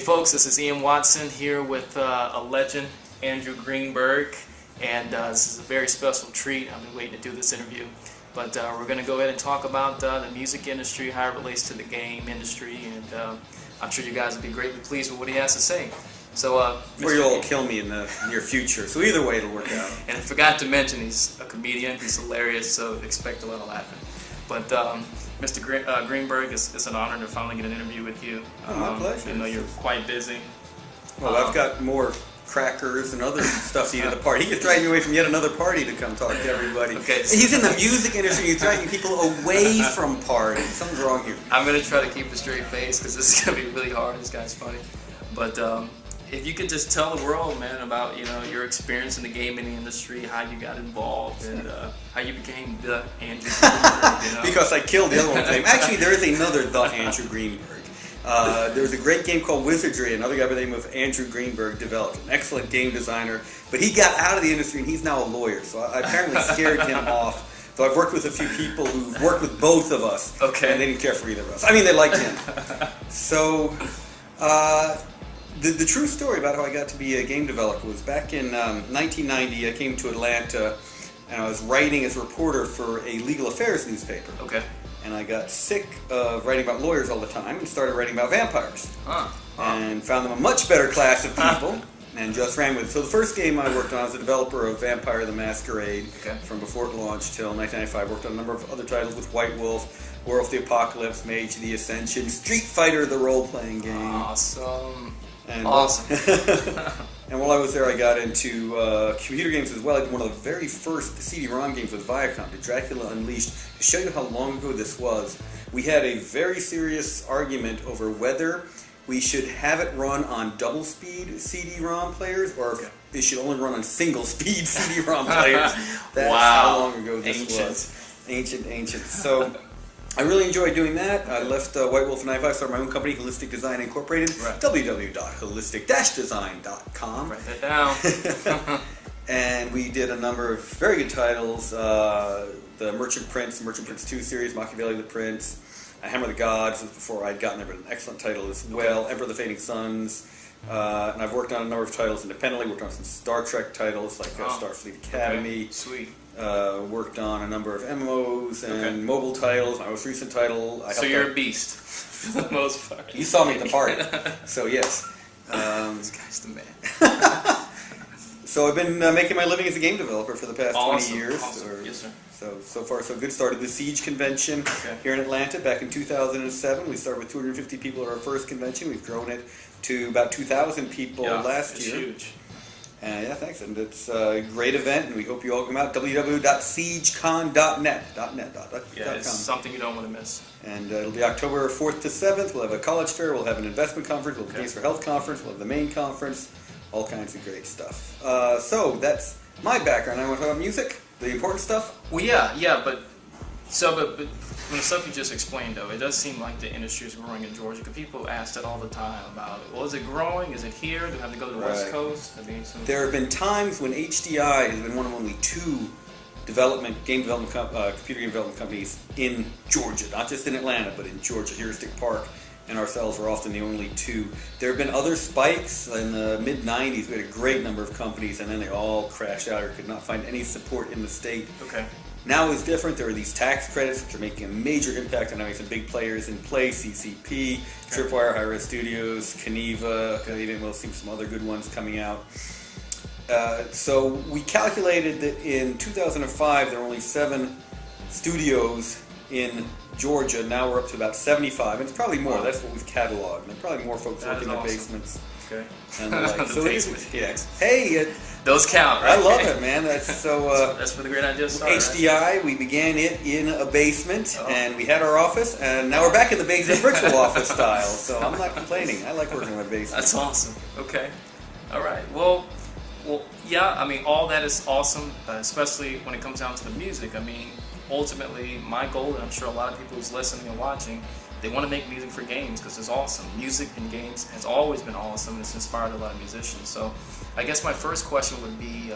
folks, this is Ian Watson here with a legend, Andrew Greenberg, and this is a very special treat. I've been waiting to do this interview, but we're going to go ahead and talk about the music industry, how it relates to the game industry, and I'm sure you guys will be greatly pleased with what he has to say. So, or you'll all kill me in the near future, so either way it'll work out. And I forgot to mention, he's a comedian, he's hilarious, so expect a lot of laughing. But Mr. Greenberg, it's an honor to finally get an interview with you. Oh, my pleasure. I know you're quite busy. Well, I've got more crackers and other stuff to eat at the party. He just dragged me away from yet another party to come talk to everybody. Okay. He's in the music industry, he's dragging people away from parties. Something's wrong here. I'm going to try to keep a straight face because this is going to be really hard. This guy's funny. But if you could just tell the world, man, about your experience in the gaming industry, how you got involved, and how you became the Andrew Greenberg. Because I killed the other one's name. Actually, there is another the Andrew Greenberg. There's a great game called Wizardry. Another guy by the name of Andrew Greenberg developed. An excellent game designer, but he got out of the industry and he's now a lawyer. So I apparently scared him off. So I've worked with a few people who've worked with both of us, okay, and they didn't care for either of us. I mean, they liked him. So. The true story about how I got to be a game developer was back in 1990. I came to Atlanta, and I was writing as a reporter for a legal affairs newspaper. Okay. And I got sick of writing about lawyers all the time and started writing about vampires. And found them a much better class of people and just ran with it. So the first game I worked on, I was a developer of Vampire the Masquerade from before it launched till 1995. Worked on a number of other titles with White Wolf, War of the Apocalypse, Mage of the Ascension, Street Fighter the role-playing game. Awesome. And, awesome. And while I was there, I got into computer games as well. I did one of the very first CD-ROM games with Viacom, Dracula Unleashed. To show you how long ago this was, we had a very serious argument over whether we should have it run on double-speed CD-ROM players or if it should only run on single-speed CD-ROM players. That's how long ago this was. Ancient. So I really enjoyed doing that. I left White Wolf in 95, started my own company, Holistic Design Incorporated, www.holistic-design.com. Write that down. And we did a number of very good titles. The Merchant Prince 2 series, Machiavelli the Prince, Hammer of the Gods, was before I'd gotten there, but an excellent title as well, Emperor of the Fading Suns. And I've worked on a number of titles independently, worked on some Star Trek titles like Starfleet Academy. Okay. Sweet. Worked on a number of MMOs and mobile titles. My most recent title, so you're a beast for the most part. You saw me at the party, so yes. This guy's the man. So I've been making my living as a game developer for the past 20 years. Awesome. Yes, sir. So far so good. Started the Siege convention here in Atlanta back in 2007. We started with 250 people at our first convention. We've grown it to about 2,000 people last year. Huge. Yeah, thanks. And it's a great event, and we hope you all come out. www.siegecon.net. Yeah, it's something you don't want to miss. And it'll be October 4th to 7th. We'll have a college fair. We'll have an investment conference. We'll have a Games for Health conference. We'll have the main conference. All kinds of great stuff. So that's my background. I want to talk about music, the important stuff. Well, but from the stuff you just explained, though, it does seem like the industry is growing in Georgia. Because people ask that all the time about, well, is it growing? Is it here? Do we have to go to the West Coast? There have been times when HDI has been one of only two computer game development companies in Georgia, not just in Atlanta, but in Georgia. Heuristic Park and ourselves are often the only two. There have been other spikes in the mid-90s. We had a great number of companies, and then they all crashed out or could not find any support in the state. Okay. Now it's different. There are these tax credits which are making a major impact on having some big players in play. CCP, Tripwire, Hi-Res Studios, Caneva, we'll see some other good ones coming out. So we calculated that in 2005 there were only 7 studios in Georgia. Now we're up to about 75, and it's probably more. Wow. That's what we've cataloged. And probably more folks working in basements. Okay. And the like. The so basement. Hey, those count, right? I love it, man. That's so. That's where the great ideas start. HDI, right? We began it in a basement, and we had our office, and now we're back in the basement, virtual office style. So I'm not complaining. I like working in my basement. That's awesome. Okay. All right. Well, yeah. I mean, all that is awesome, especially when it comes down to the music. I mean, ultimately, my goal, and I'm sure a lot of people who's listening and watching, they want to make music for games because it's awesome. Music and games has always been awesome. It's inspired a lot of musicians. So I guess my first question would be,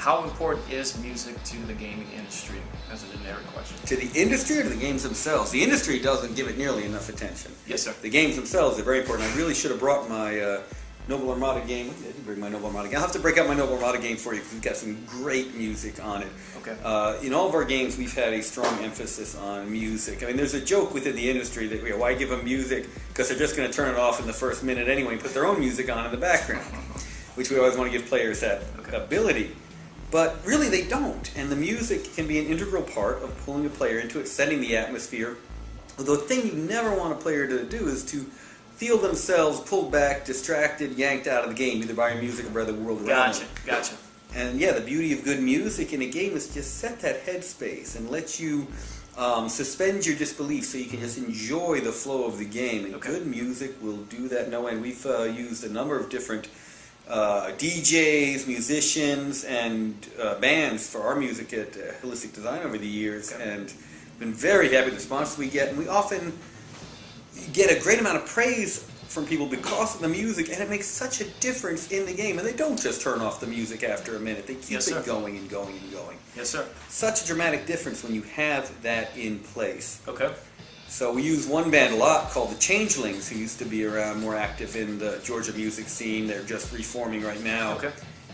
how important is music to the gaming industry, as a generic question? To the industry or to the games themselves? The industry doesn't give it nearly enough attention. Yes, sir. The games themselves are very important. I really should have brought my Noble Armada game. I didn't bring my Noble Armada game. I'll have to break out my Noble Armada game for you because we've got some great music on it. Okay. In all of our games, we've had a strong emphasis on music. I mean, there's a joke within the industry that why give them music? Because they're just going to turn it off in the first minute anyway and put their own music on in the background, which we always want to give players that ability. But really, they don't. And the music can be an integral part of pulling a player into it, setting the atmosphere. Although the thing you never want a player to do is to feel themselves pulled back, distracted, yanked out of the game, either by your music or by the world around them. Gotcha. And yeah, the beauty of good music in a game is just set that headspace and let you suspend your disbelief so you can just enjoy the flow of the game. And good music will do that no end. We've used a number of different DJs, musicians, and bands for our music at Holistic Design over the years, and been very happy with the response we get. And we often get a great amount of praise from people because of the music, and it makes such a difference in the game. And they don't just turn off the music after a minute. They keep it going and going and going. Yes, sir. Such a dramatic difference when you have that in place. Okay. So we use one band a lot called the Changelings, who used to be around, more active in the Georgia music scene. They're just reforming right now. Okay.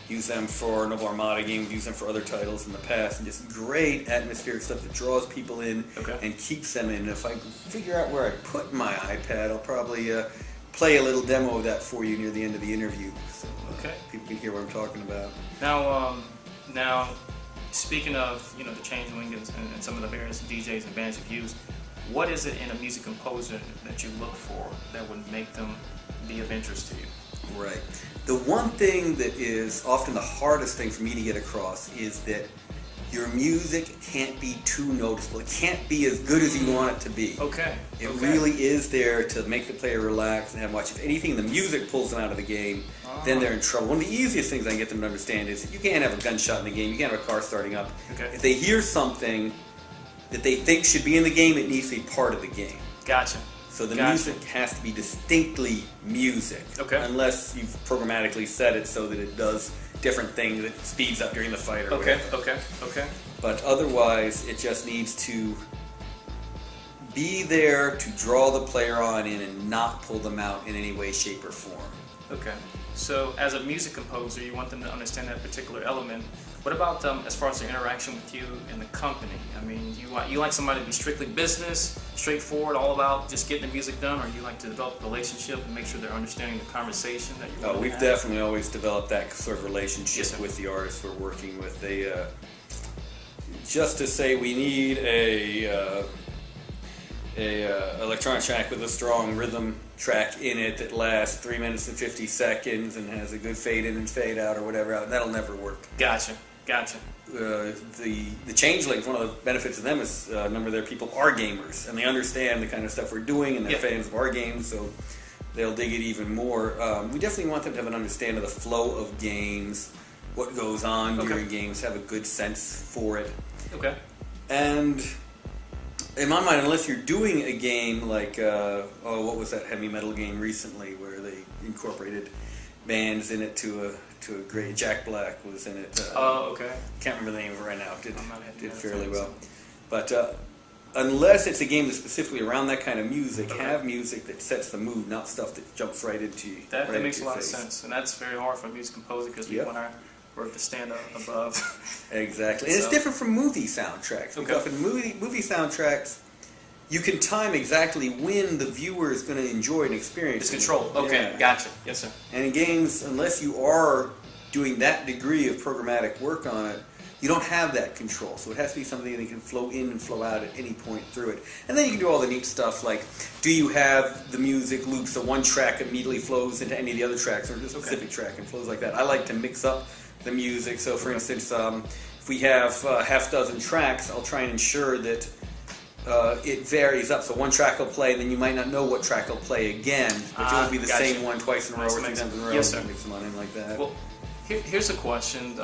Use them for Noble Armada games, use them for other titles in the past, and just great atmospheric stuff that draws people in and keeps them in. If I can figure out where I put my iPad, I'll probably play a little demo of that for you near the end of the interview, so people can hear what I'm talking about. Now, speaking of the Changeling and some of the various DJs and bands you've used, what is it in a music composer that you look for that would make them be of interest to you? Right. The one thing that is often the hardest thing for me to get across is that your music can't be too noticeable. It can't be as good as you want it to be. Okay. It really is there to make the player relax and have watch. If anything, the music pulls them out of the game, then they're in trouble. One of the easiest things I can get them to understand is you can't have a gunshot in the game. You can't have a car starting up. If they hear something that they think should be in the game, it needs to be part of the game. Gotcha. So the music has to be distinctly music, unless you've programmatically set it so that it does different things, it speeds up during the fight or whatever. Okay. But otherwise, it just needs to be there to draw the player on in and not pull them out in any way, shape, or form. Okay. So as a music composer, you want them to understand that particular element. What about as far as their interaction with you and the company? I mean, you like somebody to be strictly business, straightforward, all about just getting the music done, or you like to develop a relationship and make sure they're understanding the conversation that you're we've definitely always developed that sort of relationship with the artists we're working with. They just to say we need a electronic track with a strong rhythm track in it that lasts 3 minutes and 50 seconds and has a good fade in and fade out or whatever. That'll never work. Gotcha. The Changelings, one of the benefits of them is a number of their people are gamers, and they understand the kind of stuff we're doing, and they're fans of our games, so they'll dig it even more. We definitely want them to have an understanding of the flow of games, what goes on during games, have a good sense for it. Okay. And in my mind, unless you're doing a game like, what was that heavy metal game recently where they incorporated bands in it to a great, Jack Black was in it. Can't remember the name of it right now. Did fairly well. But unless it's a game that's specifically around that kind of music, have music that sets the mood, not stuff that jumps right into you. That makes a lot of sense, and that's very hard for a music composer because we want our work to stand above. Exactly, and it's different from movie soundtracks. Because in movie soundtracks, you can time exactly when the viewer is going to enjoy an experience. It's controlled. Okay, gotcha. Yes, sir. And in games, unless you are doing that degree of programmatic work on it, you don't have that control. So it has to be something that can flow in and flow out at any point through it. And then you can do all the neat stuff like, do you have the music loop so one track immediately flows into any of the other tracks, or just a specific track and flows like that. I like to mix up the music. So for instance, if we have half dozen tracks, I'll try and ensure that it varies up. So one track will play, then you might not know what track will play again, but it won't be the same one twice in a row or 3 times in a row. Yes, sir. Mix them on in like that. Well, here's a question,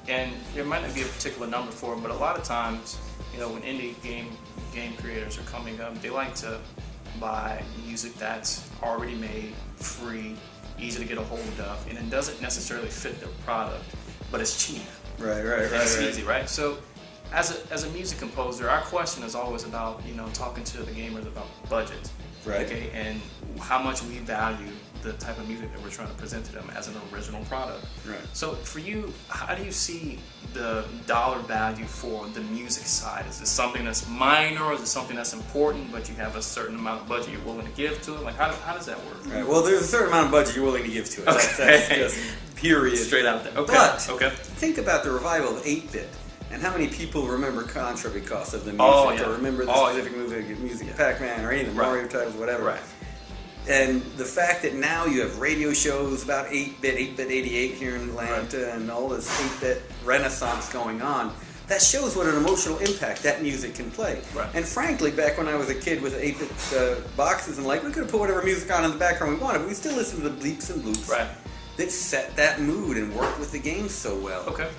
and there might not be a particular number for it, but a lot of times, when indie game creators are coming up, they like to buy music that's already made, free, easy to get a hold of, and it doesn't necessarily fit their product, but it's cheap. Right. It's easy, right? So, as a music composer, our question is always about talking to the gamers about budget, Right. okay, and how much we value the type of music that we're trying to present to them as an original product. Right. So for you, how do you see the dollar value for the music side? Is it something that's minor, or is it something that's important, but you have a certain amount of budget you're willing to give to it? Like, how does that work? Right. Well, there's a certain amount of budget you're willing to give to it. Okay. That's just period. Straight out there. Okay. But okay. think about the revival of 8-bit. And how many people remember Contra because of the music, Oh, yeah. or remember the specific music, Pac-Man, or any of the Mario titles, whatever. Right. And the fact that now you have radio shows about 8-bit 88 here in Atlanta, and all this 8-bit renaissance going on, that shows what an emotional impact that music can play. Right. And frankly, back when I was a kid with 8-bit boxes and we could have put whatever music on in the background we wanted, but we still listened to the bleeps and bloops Right. that set that mood and worked with the game so well. Okay.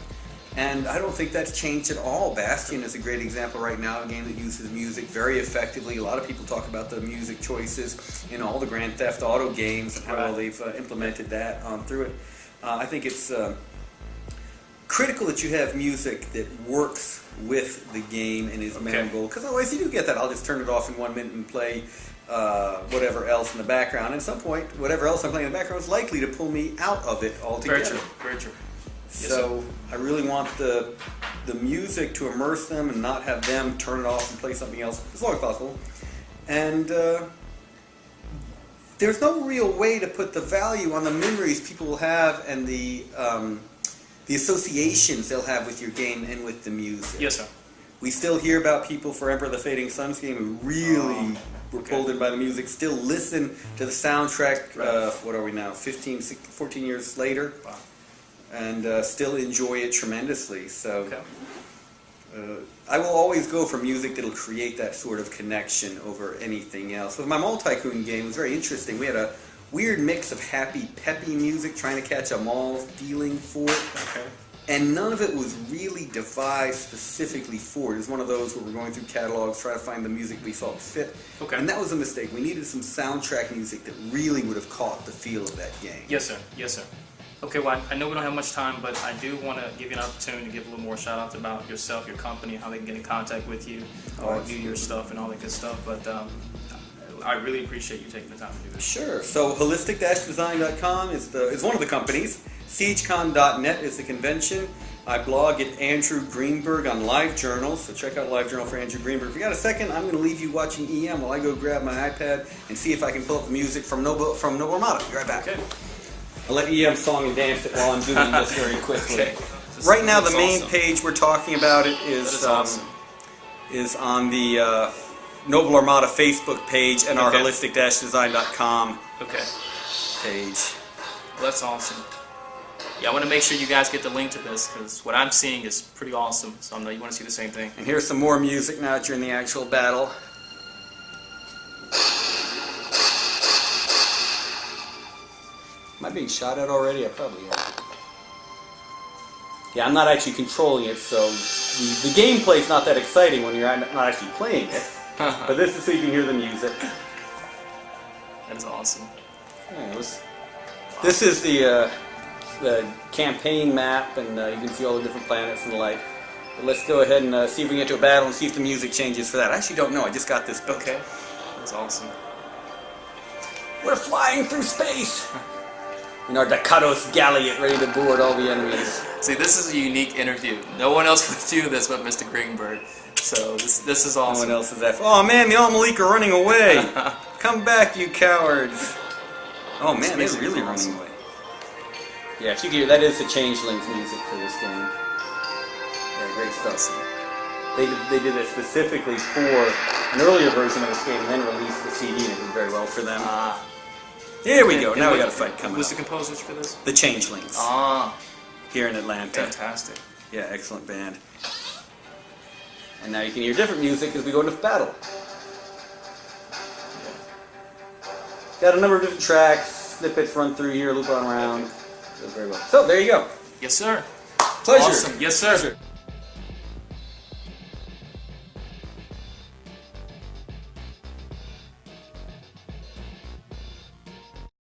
And I don't think that's changed at all. Bastion is a great example right now, a game that uses music very effectively. A lot of people talk about the music choices in all the Grand Theft Auto games and how well they've implemented that through it. I think it's critical that you have music that works with the game and is memorable, because otherwise you do get that, I'll just turn it off in 1 minute and play whatever else in the background. At some point, whatever else I'm playing in the background is likely to pull me out of it altogether. Very true. Very true. So I really want the music to immerse them and not have them turn it off and play something else as long as possible. And there's no real way to put the value on the memories people will have and the associations they'll have with your game and with the music. Yes, sir. We still hear about people for Emperor of the Fading Suns game who really were pulled in by the music, still listen to the soundtrack, what are we now, 15, 16, 14 years later? Wow. And still enjoy it tremendously. So I will always go for music that'll create that sort of connection over anything else. With my Mall Tycoon game, it was very interesting. We had a weird mix of happy, peppy music, trying to catch a mall feeling for it. Okay. And none of it was really devised specifically for it. It was one of those where we're going through catalogs, trying to find the music we thought fit. Okay. And that was a mistake. We needed some soundtrack music that really would have caught the feel of that game. Yes, sir. Yes, sir. Okay, well, I know we don't have much time, but I do want to give you an opportunity to give a little more shout-outs about yourself, your company, how they can get in contact with you, or view your stuff and all that good stuff. But I really appreciate you taking the time to do this. Sure. So holistic-design.com is one of the companies. SiegeCon.net is the convention. I blog at Andrew Greenberg on LiveJournal, so check out LiveJournal for Andrew Greenberg. If you got a second, I'm going to leave you watching EM while I go grab my iPad and see if I can pull up the music from No Armada. Be right back. Okay. I'll let EM song and dance it while I'm doing this very quickly. Okay. Right now, the main page we're talking about is awesome. is on the Noble Armada Facebook page and our holistic-design.com page. Well, that's awesome. Yeah, I want to make sure you guys get the link to this, because what I'm seeing is pretty awesome. So I know you want to see the same thing. And here's some more music now that you're in the actual battle. Am I being shot at already? I probably am. Yeah, I'm not actually controlling it, so the gameplay's not that exciting when you're not actually playing it. But this is so you can hear the music. That is awesome. Yeah, this is the campaign map, and you can see all the different planets and the like. But let's go ahead and see if we can get to a battle and see if the music changes for that. I actually don't know. I just got this book. Okay. That's awesome. We're flying through space! In our Dakados Galliot, ready to board all the enemies. See, this is a unique interview. No one else would do this but Mr. Greenberg. So this is awesome. No one else is that. Oh man, the Al-Malik are running away! Come back, you cowards! Oh man, they're really running away. Yeah, if you can hear, that is the Changelings music for this game. Yeah, great stuff. They did it specifically for an earlier version of this game and then released the CD, and it did very well for them. Here we go. Now we got a fight coming up. Who's the composers for this? The Changelings. Here in Atlanta. Fantastic. Yeah, excellent band. And now you can hear different music as we go into battle. Got a number of different tracks, snippets run through here, loop on around. Does very well. So there you go. Yes, sir. Pleasure. Awesome. Yes, sir. Pleasure.